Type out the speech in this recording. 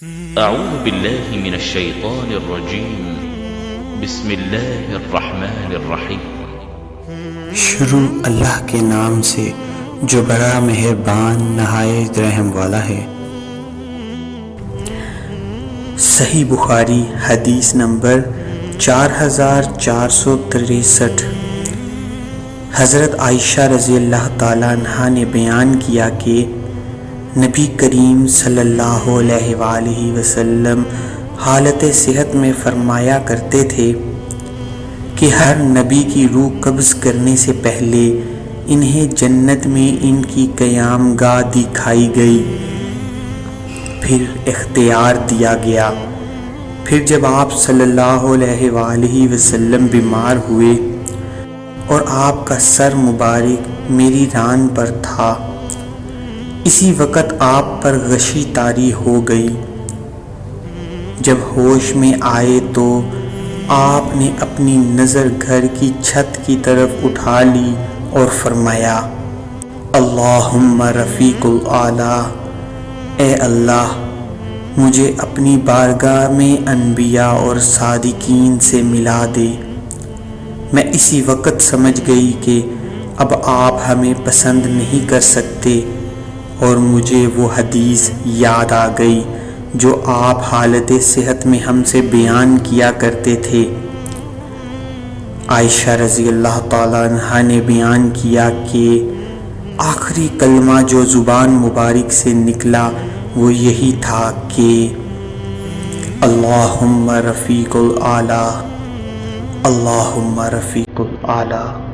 اعوذ باللہ من الشیطان الرجیم بسم اللہ الرحمن الرحیم۔ شروع اللہ کے نام سے جو بڑا مہربان نہایت رحم والا ہے۔ صحیح بخاری حدیث نمبر 4463۔ حضرت عائشہ رضی اللہ تعالیٰ عنہا نے بیان کیا کہ نبی کریم صلی اللہ علیہ وآلہ وسلم حالت صحت میں فرمایا کرتے تھے کہ ہر نبی کی روح قبض کرنے سے پہلے انہیں جنت میں ان کی قیام گاہ دکھائی گئی، پھر اختیار دیا گیا۔ پھر جب آپ صلی اللہ علیہ وآلہ وسلم بیمار ہوئے اور آپ کا سر مبارک میری ران پر تھا، اسی وقت آپ پر غشی طاری ہو گئی۔ جب ہوش میں آئے تو آپ نے اپنی نظر گھر کی چھت کی طرف اٹھا لی اور فرمایا، اللہم رفیق الاعلیٰ، اے اللہ مجھے اپنی بارگاہ میں انبیاء اور صادقین سے ملا دے۔ میں اسی وقت سمجھ گئی کہ اب آپ ہمیں پسند نہیں کر سکتے، اور مجھے وہ حدیث یاد آ گئی جو آپ حالت صحت میں ہم سے بیان کیا کرتے تھے۔ عائشہ رضی اللہ تعالیٰ عنہا نے بیان کیا کہ آخری کلمہ جو زبان مبارک سے نکلا وہ یہی تھا کہ اللہم رفیق الاعلیٰ، اللہم رفیق الاعلیٰ۔